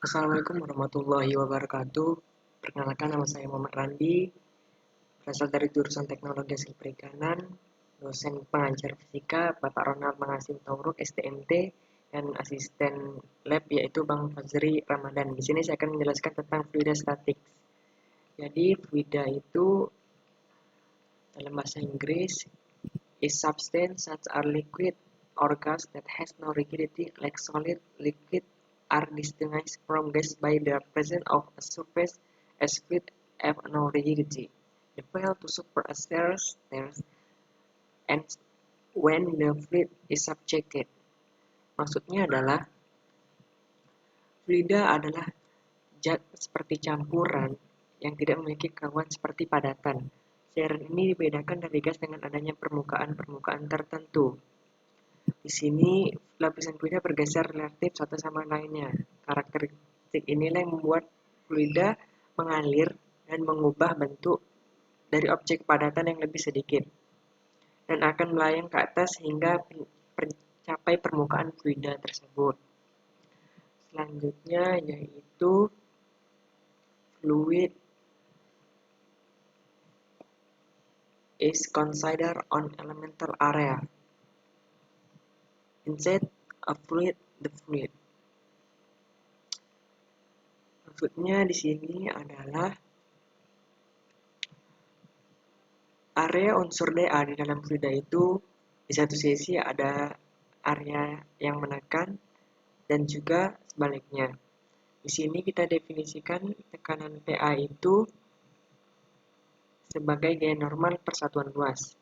Assalamualaikum warahmatullahi wabarakatuh. Perkenalkan, nama saya Muhammad Randi, berasal dari jurusan Teknologi Hasil Perikanan, dosen pengajar fisika Bapak Ronald Mangasim Tauruk STMT, dan asisten lab yaitu Bang Fazri Ramadan. Di sini saya akan menjelaskan tentang fluida statics. Jadi fluida itu dalam bahasa Inggris is substance such are liquid or gas that has no rigidity like solid, liquid are distinguished from gas by the presence of a surface as fluid have no rigidity. They fail to supersede and when the fluid is subjected. Maksudnya adalah fluida adalah zat seperti campuran yang tidak memiliki kawan seperti padatan. Cairan ini dibedakan dari gas dengan adanya permukaan-permukaan tertentu. Di sini lapisan fluida bergeser relatif satu sama lainnya. Karakteristik inilah yang membuat fluida mengalir dan mengubah bentuk dari objek padatan yang lebih sedikit dan akan melayang ke atas hingga mencapai permukaan fluida tersebut. Selanjutnya yaitu fluid is considered on elemental area instead of fluid the fluid. Maksudnya di sini adalah area unsur dA di dalam fluida itu di satu sisi ada area yang menekan dan juga sebaliknya. Di sini kita definisikan tekanan PA itu sebagai gaya normal persatuan luas.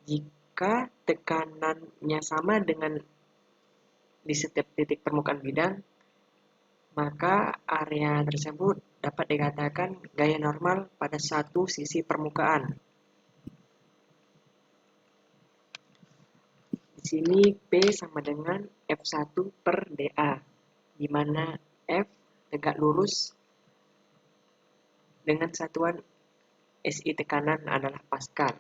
Jika tekanannya sama dengan di setiap titik permukaan bidang, maka area tersebut dapat dikatakan gaya normal pada satu sisi permukaan. Di sini P sama dengan F1 per dA, di mana F tegak lurus dengan satuan SI tekanan adalah Pascal.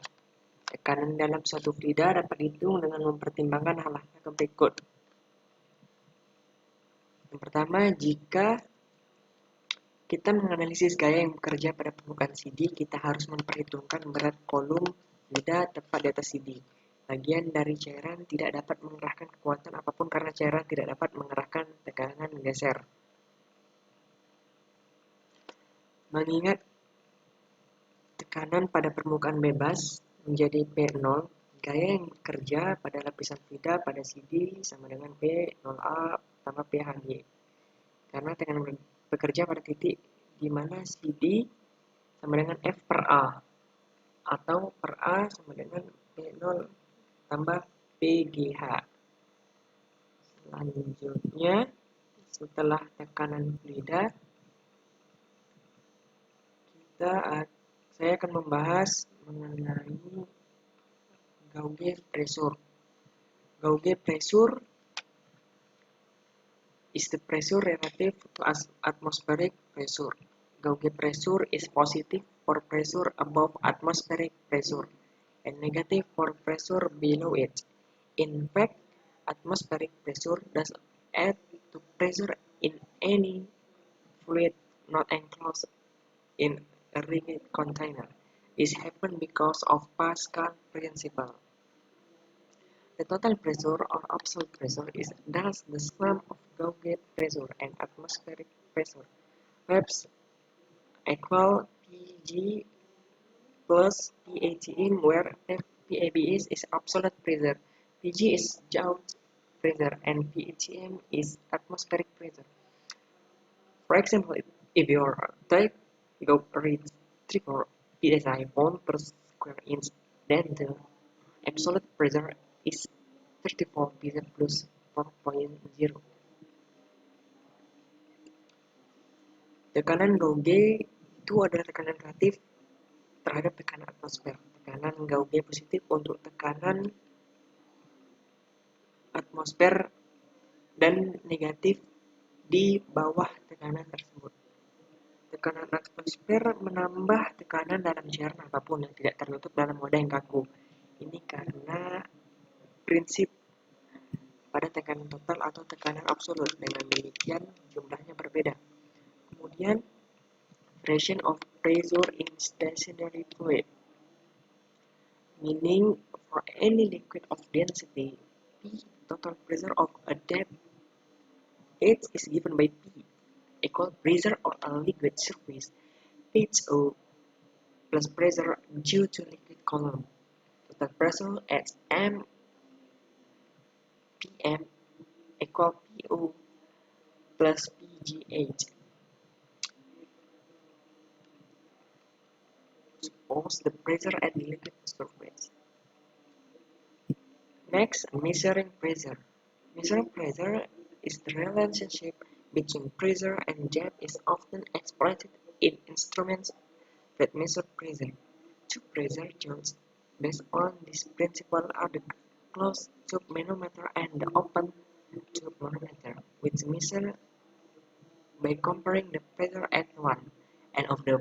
Tekanan dalam suatu fluida dapat dihitung dengan mempertimbangkan hal-hal berikut. Yang pertama, jika kita menganalisis gaya yang bekerja pada permukaan CD, kita harus memperhitungkan berat kolom fluida tepat di atas CD. Bagian dari cairan tidak dapat mengerahkan kekuatan apapun karena cairan tidak dapat mengerahkan tekanan geser. Mengingat tekanan pada permukaan bebas menjadi P0, gaya yang bekerja pada lapisan fluida pada CD sama dengan P0A tambah PHG. Karena tekanan bekerja pada titik di mana CD sama dengan F per A atau per A sama dengan P0 tambah PGH. Selanjutnya, setelah tekanan fluida, saya akan membahas mengenai gauge pressure. Gauge pressure is the pressure relative to atmospheric pressure. Gauge pressure is positive for pressure above atmospheric pressure and negative for pressure below it. In fact, atmospheric pressure does add to pressure in any fluid not enclosed in a rigid container. This happens because of Pascal principle. The total pressure or absolute pressure is thus the sum of gauge pressure and atmospheric pressure. Perhaps equal Pg plus PATM where PAB is absolute pressure, Pg is gauge pressure, and PATM is atmospheric pressure. For example, if your type reads 34 psi pound per square inch, then the absolute pressure is 34 psi plus 4.0. Tekanan gauge itu adalah tekanan relatif terhadap tekanan atmosfer. Tekanan gauge positif untuk tekanan atmosfer dan negatif di bawah tekanan tersebut. Tekanan atmosfer menambah tekanan dalam cairan apapun yang tidak tertutup dalam wadah yang kaku. Ini karena prinsip pada tekanan total atau tekanan absolut. Dengan demikian, jumlahnya berbeda. Kemudian, variation of pressure in stationary fluid, meaning for any liquid of density P, total pressure of a depth H is given by P equal pressure on a liquid surface HO plus pressure due to liquid column. Total pressure at M PM equal PO plus PGH. Suppose the pressure at the liquid surface. Next, measuring pressure. Measuring pressure is the relationship between pressure and depth is often exploited in instruments that measure pressure. Two pressure gauges based on this principle are the closed tube manometer and the open tube manometer, which measure by comparing the pressure at one end of the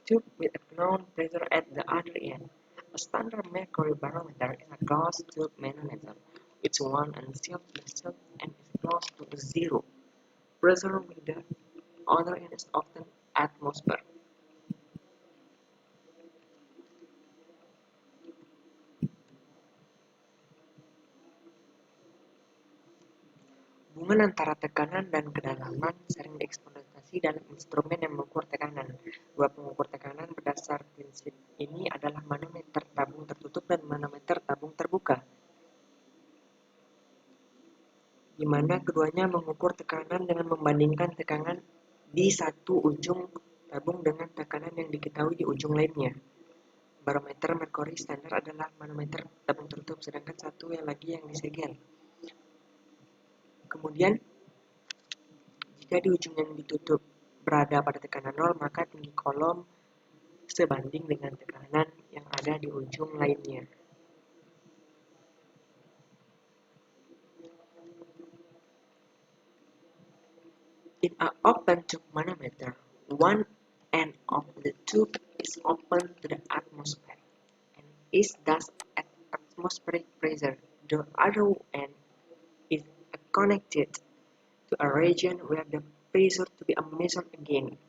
tube with a known pressure at the other end. A standard mercury barometer is a closed tube manometer, which one end tilts the tube and is close to zero pressure with the other end is often atmosphere. Hubungan antara tekanan dan kedalaman sering dieksploitasi dalam instrumen yang mengukur tekanan. Dua pengukur tekanan berdasar prinsip ini adalah manometer tabung tertutup dan manometer tabung terbuka, di mana keduanya mengukur tekanan dengan membandingkan tekanan di satu ujung tabung dengan tekanan yang diketahui di ujung lainnya. Barometer merkuri standar adalah manometer tabung tertutup, sedangkan satu yang lagi yang disegel. Kemudian, jika di ujung yang ditutup berada pada tekanan 0, maka tinggi kolom sebanding dengan tekanan yang ada di ujung lainnya. In an open tube manometer, one end of the tube is open to the atmosphere and is thus at atmospheric pressure. The other end is connected to a region where the pressure to be measured again.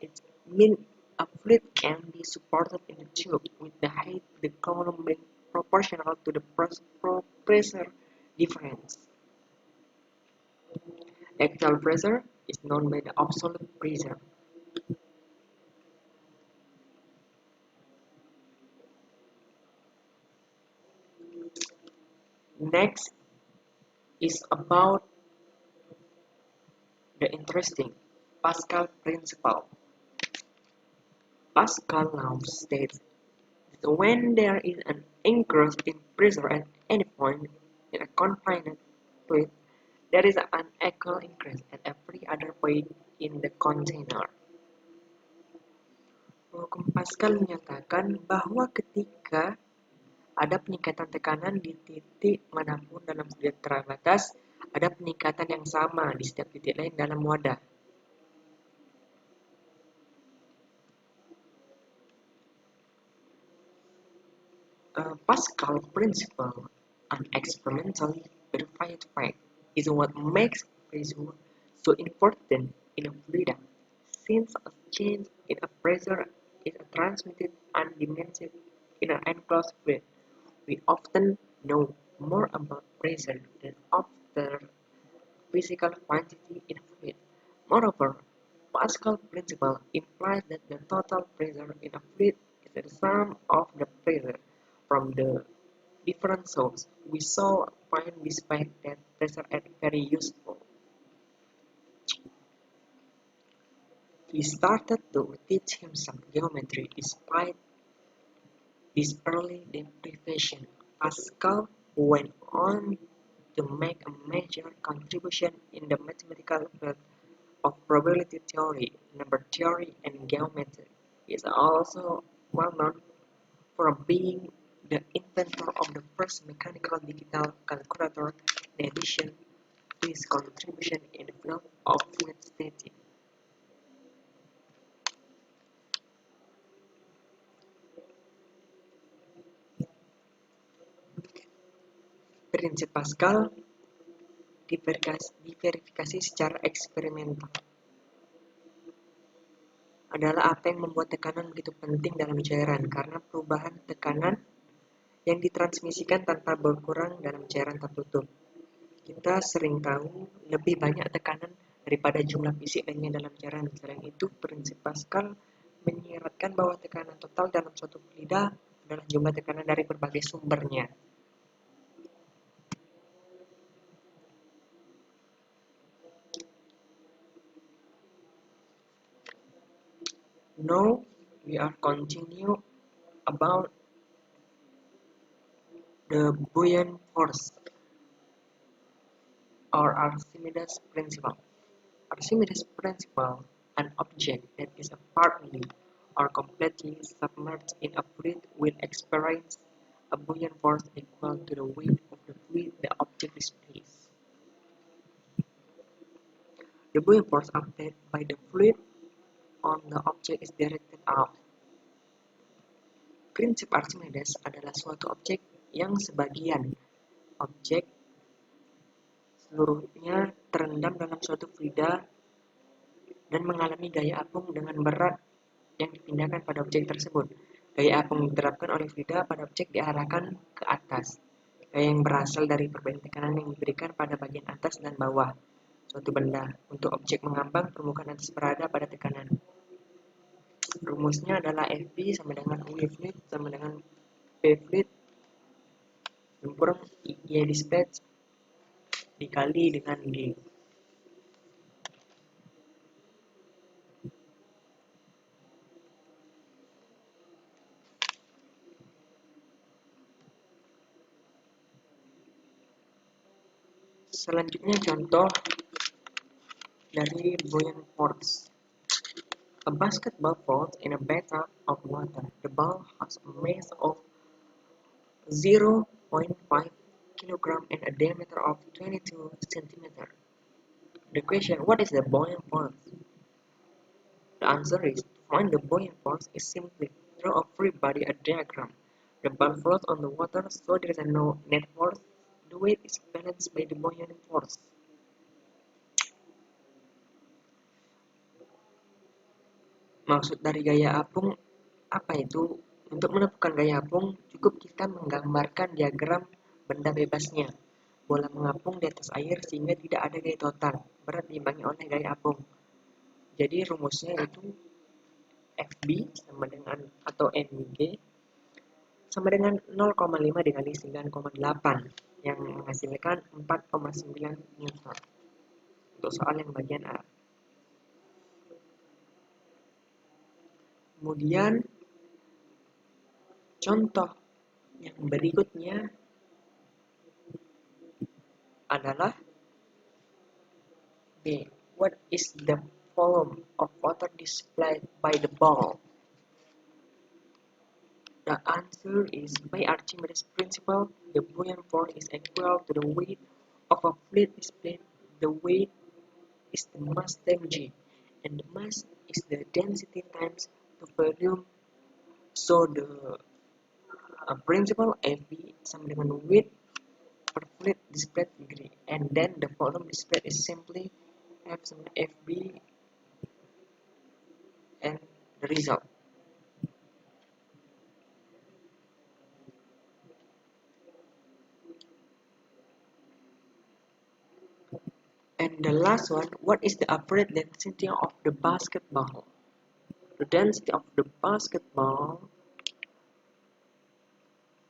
It means a fluid can be supported in the tube with the height of the column being proportional to the pressure difference. The actual pressure is known by the absolute pressure. Next is about the interesting Pascal principle. Pascal now states that when there is an increase in pressure at any point in a confined fluid, there is an equal increase at every other point in the container. Hukum Pascal menyatakan bahwa ketika ada peningkatan tekanan di titik manapun dalam fluid terbatas, ada peningkatan yang sama di setiap titik lain dalam wadah. Pascal principle, an experimentally verified fact, is what makes pressure so important in a fluid, since a change in a pressure is transmitted and diminished in an enclosed fluid. We often know more about pressure than other physical quantity in a fluid. Moreover, Pascal principle implies that the total pressure in a fluid is the sum of the pressure from the different sources. We saw find despite that pressure at very useful. He started to teach himself geometry despite this early deprivation. Pascal went on to make a major contribution in the mathematical field of probability theory, number theory, and geometry. He is also well known for being the inventor of the first mechanical digital calculator, in addition to his contribution in the field of fluid statistics. Prinsip Pascal diverifikasi secara eksperimental. Adalah apa yang membuat tekanan begitu penting dalam cairan, karena perubahan tekanan yang ditransmisikan tanpa berkurang dalam cairan tertutup. Kita sering tahu lebih banyak tekanan daripada jumlah fisik lainnya dalam cairan. Selain itu, prinsip Pascal menyiratkan bahwa tekanan total dalam suatu fluida adalah jumlah tekanan dari berbagai sumbernya. Now we are continue about the buoyant force or Archimedes principle. Archimedes principle, an object that is partly or completely submerged in a fluid will experience a buoyant force equal to the weight of the fluid the object displaces. The buoyant force applied by the fluid on the object is directed out. Prinsip Archimedes adalah suatu objek yang sebagian objek seluruhnya terendam dalam suatu fluida dan mengalami gaya apung dengan berat yang dipindahkan pada objek tersebut. Gaya apung diterapkan oleh fluida pada objek diarahkan ke atas. Gaya yang berasal dari perbedaan tekanan yang diberikan pada bagian atas dan bawah suatu benda. Untuk objek mengambang, permukaan atas berada pada tekanan. Rumusnya adalah Fb sama dengan V fluid sama dengan P fluid kurang Y dispatch dikali dengan G. Selanjutnya contoh dari buoyant force. A basketball falls in a bathtub of water. The ball has a mass of 0.5 kg and a diameter of 22 cm. The question, what is the buoyant force? The answer is, to find the buoyant force is simply draw a free body diagram. The ball floats on the water, so there is no net force. The weight is balanced by the buoyant force. Maksud dari gaya apung apa itu? Untuk menentukan gaya apung, cukup kita menggambarkan diagram benda bebasnya. Bola mengapung di atas air sehingga tidak ada gaya total, berat diimbangi oleh gaya apung. Jadi rumusnya itu Fb sama dengan atau Mg sama dengan 0,5 dikali 9,8 yang menghasilkan 4,9 Newton. Untuk soal yang bagian A. Kemudian contoh yang berikutnya adalah B. What is the volume of water displayed by the ball? The answer is, by Archimedes' principle, the buoyant force is equal to the weight of a fluid displayed. The weight is the mass times G, and the mass is the density times the volume. So the principle Fb sama dengan weight per fluid displayed degree, and then the volume displayed is simply F sama Fb and the result. And the last one, what is the apparent density of the basketball? The density of the basketball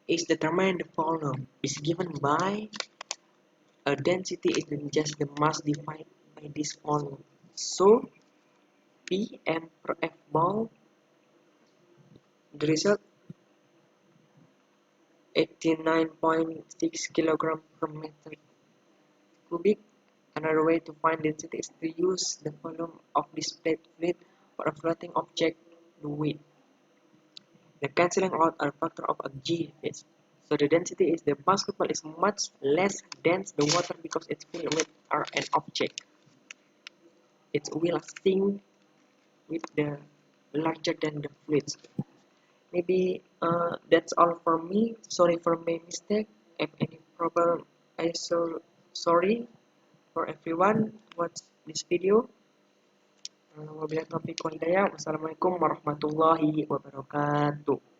is determined the volume is given by a density is just the mass divided by this volume. So Pm per F ball, the result 89.6 kg per meter cubic. Another way to find density is to use the volume of displayed fluid for a floating object, the weight. The cancelling out a factor of a G is. So the density is the basketball is much less dense the water because it's filled with an object. It will sink with the larger than the fluids. Maybe that's all for me. Sorry for my mistake. If any problem, I so sorry for everyone watch this video. Wabillahi taufiq wal hidayah. Wassalamualaikum warahmatullahi wabarakatuh.